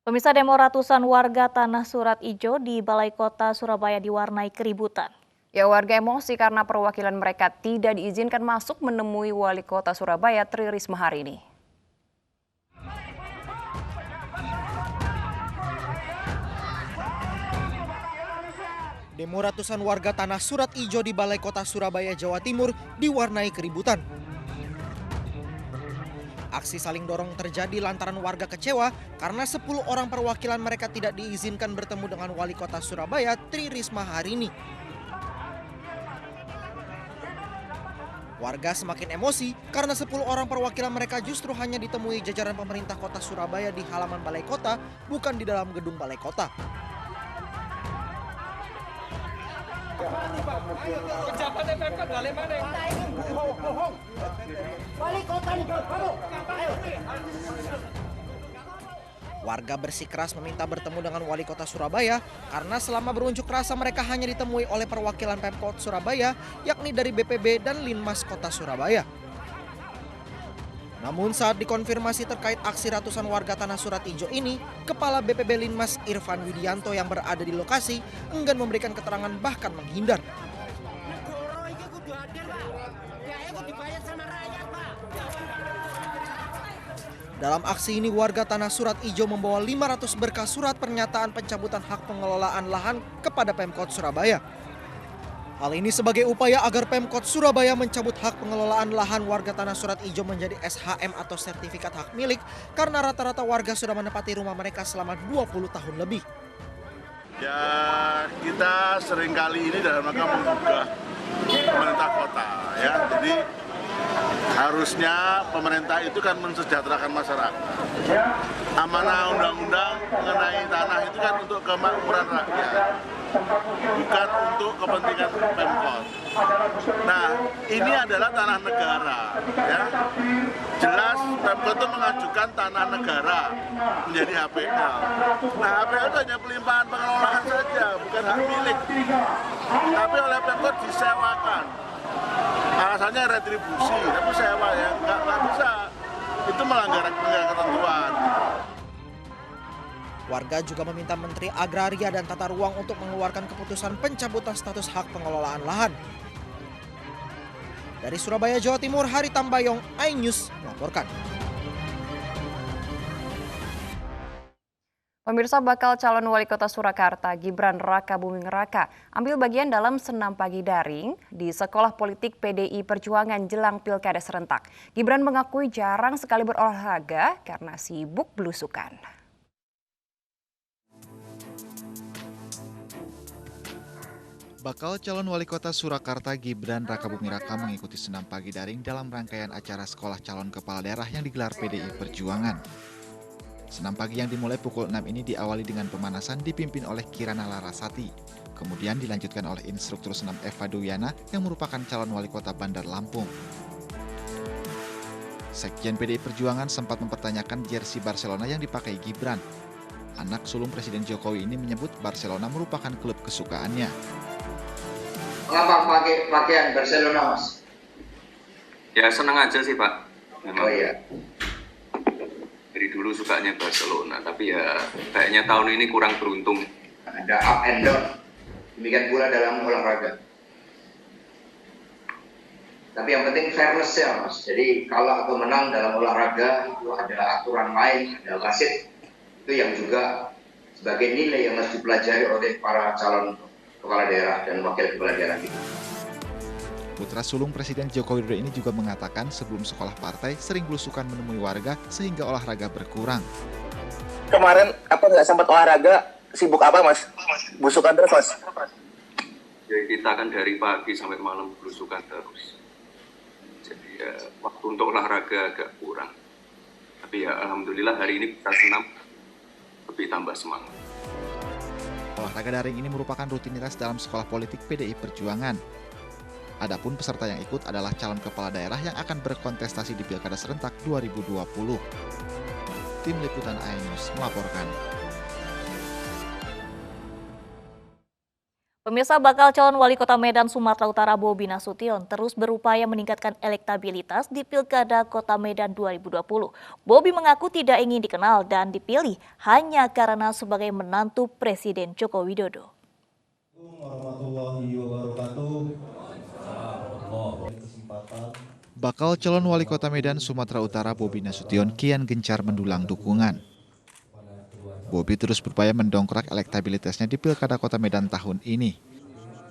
Pemirsa, demo ratusan warga Tanah Surat Ijo di Balai Kota Surabaya diwarnai keributan. Ya, warga emosi karena perwakilan mereka tidak diizinkan masuk menemui Wali Kota Surabaya Tri Risma hari ini. Demo ratusan warga Tanah Surat Ijo di Balai Kota Surabaya, Jawa Timur diwarnai keributan. Aksi saling dorong terjadi lantaran warga kecewa karena 10 orang perwakilan mereka tidak diizinkan bertemu dengan Wali Kota Surabaya Tri Risma hari ini. Warga semakin emosi karena 10 orang perwakilan mereka justru hanya ditemui jajaran pemerintah kota Surabaya di halaman Balai Kota, bukan di dalam gedung Balai Kota. Warga bersikeras meminta bertemu dengan Wali Kota Surabaya karena selama berunjuk rasa mereka hanya ditemui oleh perwakilan Pemkot Surabaya, yakni dari BPB dan Linmas Kota Surabaya. Namun saat dikonfirmasi terkait aksi ratusan warga Tanah Surat Ijo ini, Kepala BPB Linmas Irfan Widianto yang berada di lokasi enggan memberikan keterangan bahkan menghindar. Dalam aksi ini warga Tanah Surat Ijo membawa 500 berkas surat pernyataan pencabutan hak pengelolaan lahan kepada Pemkot Surabaya. Hal ini sebagai upaya agar Pemkot Surabaya mencabut hak pengelolaan lahan warga Tanah Surat Ijo menjadi SHM atau sertifikat hak milik karena rata-rata warga sudah menempati rumah mereka selama 20 tahun lebih. Ya, kita seringkali ini dalam rangka menggugah pemerintah kota ya. Jadi harusnya pemerintah itu kan mensejahterakan masyarakat. Amanah undang-undang mengenai tanah itu kan untuk kemakmuran rakyat, bukan untuk kepentingan Pemkot. Nah, ini adalah tanah negara, ya. Jelas Pemkot itu mengajukan tanah negara menjadi HPL. Nah, HPL itu hanya pelimpahan pengelolaan saja, bukan hak milik. Tapi oleh Pemkot disewakan. Alasannya retribusi, tapi sewa ya nggak bisa. Itu melanggar ketentuan. Warga juga meminta Menteri Agraria dan Tata Ruang untuk mengeluarkan keputusan pencabutan status hak pengelolaan lahan. Dari Surabaya, Jawa Timur, Hari Tambayong, iNews melaporkan. Pemirsa, bakal calon Wali Kota Surakarta Gibran Rakabuming Raka ambil bagian dalam senam pagi daring di Sekolah Politik PDI Perjuangan jelang Pilkada serentak. Gibran mengakui jarang sekali berolahraga karena sibuk belusukan. Bakal calon Wali Kota Surakarta Gibran Rakabuming Raka mengikuti senam pagi daring dalam rangkaian acara Sekolah Calon Kepala Daerah yang digelar PDI Perjuangan. Senam pagi yang dimulai pukul 6 ini diawali dengan pemanasan dipimpin oleh Kirana Larasati. Kemudian dilanjutkan oleh instruktur senam Eva Duyana yang merupakan calon wali kota Bandar Lampung. Sekjen PDI Perjuangan sempat mempertanyakan jersey Barcelona yang dipakai Gibran. Anak sulung Presiden Jokowi ini menyebut Barcelona merupakan klub kesukaannya. Mengapa pakai pakaian Barcelona, Mas? Ya senang aja sih, Pak. Memang. Oh iya. Dari dulu sukanya Barcelona, tapi ya kayaknya tahun ini kurang beruntung. Ada up and down. Demikian pula dalam olahraga. Tapi yang penting fairness ya, Mas. Jadi kalah atau menang dalam olahraga itu ada aturan main, ada wasit. Itu yang juga sebagai nilai yang harus dipelajari oleh para calon kepala daerah dan wakil kepala daerah kita. Putra sulung Presiden Joko Widodo ini juga mengatakan sebelum sekolah partai sering belusukan menemui warga sehingga olahraga berkurang. Kemarin nggak sempat olahraga, sibuk apa Mas? Belusukan terus Mas? Jadi kita kan dari pagi sampai malam belusukan terus. Jadi ya, waktu untuk olahraga agak kurang. Tapi ya alhamdulillah hari ini kita senam lebih tambah semangat. Olahraga daring ini merupakan rutinitas dalam Sekolah Politik PDI Perjuangan. Adapun peserta yang ikut adalah calon kepala daerah yang akan berkontestasi di Pilkada serentak 2020. Tim Liputan iNews melaporkan. Pemirsa, bakal calon wali kota Medan Sumatera Utara Bobi Nasution terus berupaya meningkatkan elektabilitas di Pilkada Kota Medan 2020. Bobi mengaku tidak ingin dikenal dan dipilih hanya karena sebagai menantu Presiden Joko Widodo. Bakal calon wali kota Medan Sumatera Utara Bobi Nasution kian gencar mendulang dukungan. Bobi terus berupaya mendongkrak elektabilitasnya di Pilkada Kota Medan tahun ini.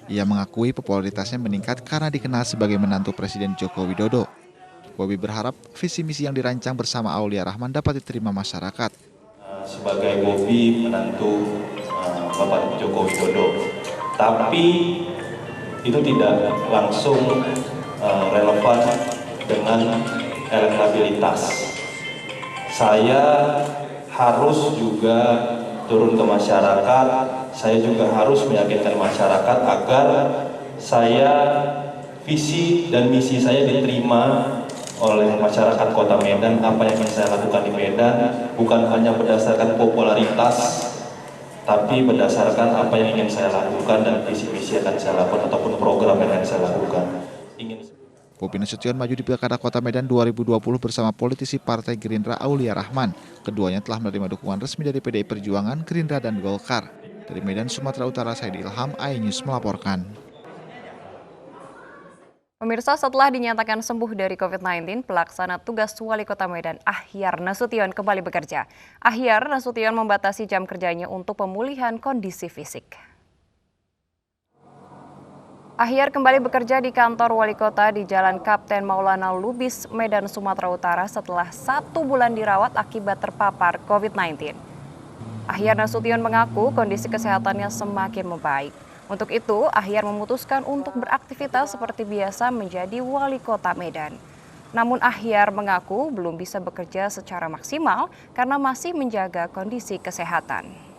Ia mengakui popularitasnya meningkat karena dikenal sebagai menantu Presiden Joko Widodo. Bobi berharap visi misi yang dirancang bersama Aulia Rahman dapat diterima masyarakat. Sebagai Bobi menantu Bapak Joko Widodo, tapi itu tidak langsung relevan dengan elektabilitas. Saya harus juga turun ke masyarakat, saya juga harus meyakinkan masyarakat agar visi dan misi saya diterima oleh masyarakat Kota Medan. Apa yang ingin saya lakukan di Medan bukan hanya berdasarkan popularitas, tapi berdasarkan apa yang ingin saya lakukan dan visi-visi yang akan saya lakukan ataupun program yang akan saya lakukan. Bobi Nasution maju di Pilkada Kota Medan 2020 bersama politisi Partai Gerindra Aulia Rahman. Keduanya telah menerima dukungan resmi dari PDI Perjuangan, Gerindra, dan Golkar. Dari Medan, Sumatera Utara, Said Ilham, iNews melaporkan. Pemirsa, setelah dinyatakan sembuh dari COVID-19, pelaksana tugas Wali Kota Medan Ahyar Nasution kembali bekerja. Ahyar Nasution membatasi jam kerjanya untuk pemulihan kondisi fisik. Ahyar kembali bekerja di kantor Wali Kota di Jalan Kapten Maulana Lubis, Medan, Sumatera Utara setelah 1 bulan dirawat akibat terpapar COVID-19. Ahyar Nasution mengaku kondisi kesehatannya semakin membaik. Untuk itu, Ahyar memutuskan untuk beraktivitas seperti biasa menjadi Wali Kota Medan. Namun Ahyar mengaku belum bisa bekerja secara maksimal karena masih menjaga kondisi kesehatan.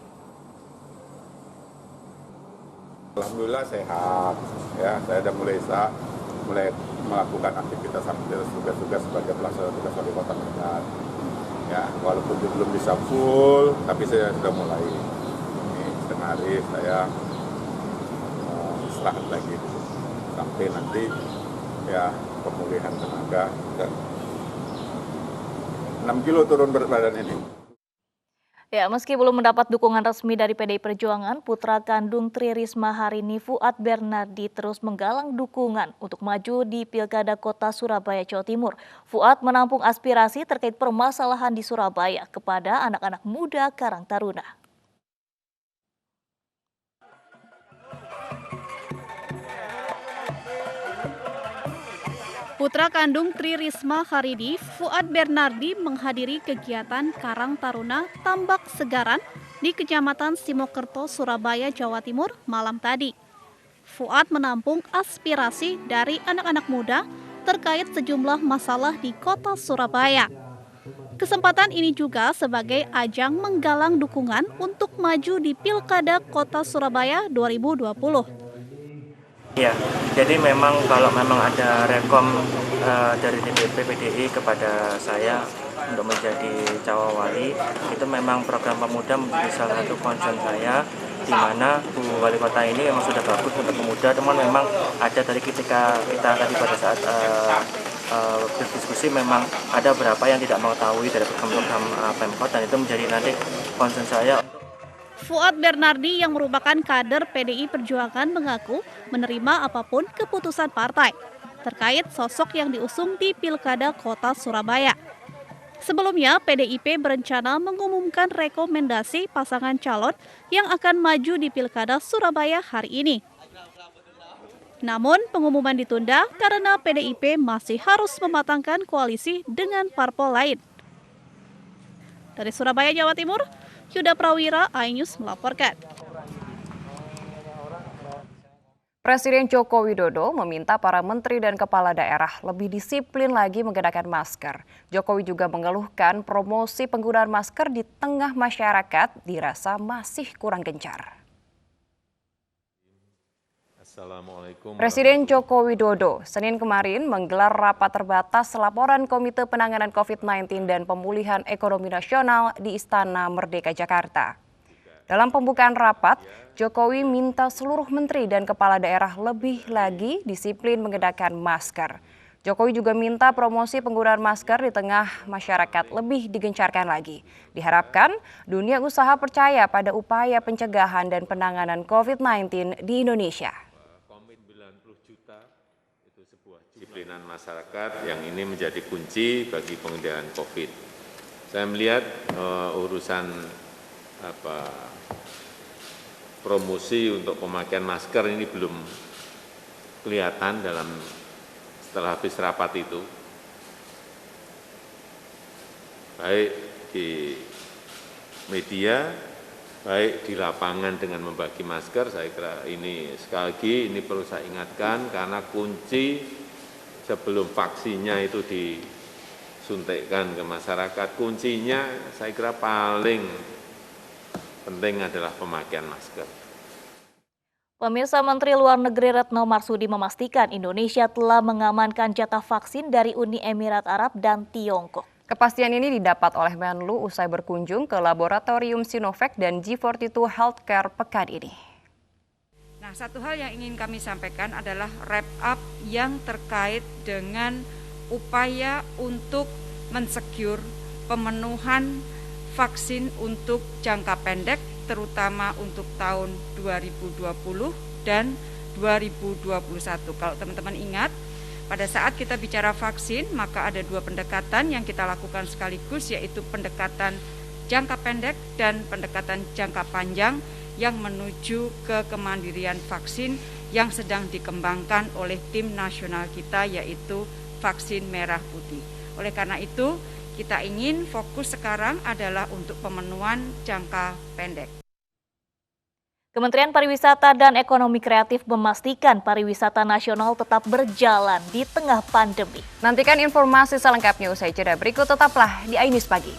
Alhamdulillah sehat, ya saya sudah mulai melakukan aktivitas tugas-tugas sebagai pelaksana tugas wali kota Medan. Ya, walaupun belum bisa full, tapi saya sudah mulai. Ini setengah hari saya istirahat lagi sampai nanti ya pemulihan tenaga. 6 kilo turun berat badan ini. Ya, meski belum mendapat dukungan resmi dari PDI Perjuangan, putra kandung Tri Risma hari ini Fuad Bernardi terus menggalang dukungan untuk maju di Pilkada Kota Surabaya, Jawa Timur. Fuad menampung aspirasi terkait permasalahan di Surabaya kepada anak-anak muda Karang Taruna. Putra kandung Tri Risma hari ini, Fuad Bernardi menghadiri kegiatan Karang Taruna Tambak Segaran di Kecamatan Simokerto, Surabaya, Jawa Timur malam tadi. Fuad menampung aspirasi dari anak-anak muda terkait sejumlah masalah di kota Surabaya. Kesempatan ini juga sebagai ajang menggalang dukungan untuk maju di Pilkada Kota Surabaya 2020. Ya, jadi memang kalau memang ada rekom dari DPP PDI kepada saya untuk menjadi cawawali, itu memang program pemuda menjadi salah satu concern saya, di mana Bu Wali Kota ini memang sudah bagus untuk pemuda, teman memang ada dari ketika kita tadi pada saat berdiskusi memang ada beberapa yang tidak mengetahui dari program-program Pemkot, dan itu menjadi nanti concern saya. Fuad Bernardi yang merupakan kader PDI Perjuangan mengaku menerima apapun keputusan partai terkait sosok yang diusung di Pilkada Kota Surabaya. Sebelumnya, PDIP berencana mengumumkan rekomendasi pasangan calon yang akan maju di Pilkada Surabaya hari ini. Namun, pengumuman ditunda karena PDIP masih harus mematangkan koalisi dengan parpol lain. Dari Surabaya, Jawa Timur, Yuda Prawira, iNews melaporkan. Presiden Joko Widodo meminta para menteri dan kepala daerah lebih disiplin lagi menggunakan masker. Jokowi juga mengeluhkan promosi penggunaan masker di tengah masyarakat dirasa masih kurang gencar. Presiden Joko Widodo Senin kemarin menggelar rapat terbatas laporan Komite Penanganan COVID-19 dan Pemulihan Ekonomi Nasional di Istana Merdeka, Jakarta. Dalam pembukaan rapat, Jokowi minta seluruh menteri dan kepala daerah lebih lagi disiplin mengenakan masker. Jokowi juga minta promosi penggunaan masker di tengah masyarakat lebih digencarkan lagi. Diharapkan dunia usaha percaya pada upaya pencegahan dan penanganan COVID-19 di Indonesia. Komit 90 juta itu sebuah disiplinan masyarakat yang ini menjadi kunci bagi pengendalian COVID. Saya melihat urusan promosi untuk pemakaian masker ini belum kelihatan setelah habis rapat itu, baik di media, baik di lapangan dengan membagi masker. Saya kira ini sekali lagi ini perlu saya ingatkan, karena kunci sebelum vaksinnya itu disuntikkan ke masyarakat, kuncinya saya kira paling penting adalah pemakaian masker. Pemirsa, Menteri Luar Negeri Retno Marsudi memastikan Indonesia telah mengamankan jatah vaksin dari Uni Emirat Arab dan Tiongkok. Kepastian ini didapat oleh Menlu usai berkunjung ke laboratorium Sinovac dan G42 Healthcare pekan ini. Nah, satu hal yang ingin kami sampaikan adalah wrap up yang terkait dengan upaya untuk mensecure pemenuhan vaksin untuk jangka pendek, terutama untuk tahun 2020 dan 2021. Kalau teman-teman ingat, pada saat kita bicara vaksin, maka ada dua pendekatan yang kita lakukan sekaligus, yaitu pendekatan jangka pendek dan pendekatan jangka panjang yang menuju ke kemandirian vaksin yang sedang dikembangkan oleh tim nasional kita, yaitu vaksin merah putih. Oleh karena itu, kita ingin fokus sekarang adalah untuk pemenuhan jangka pendek. Kementerian Pariwisata dan Ekonomi Kreatif memastikan pariwisata nasional tetap berjalan di tengah pandemi. Nantikan informasi selengkapnya usai jeda berikut, tetaplah di iNews Pagi.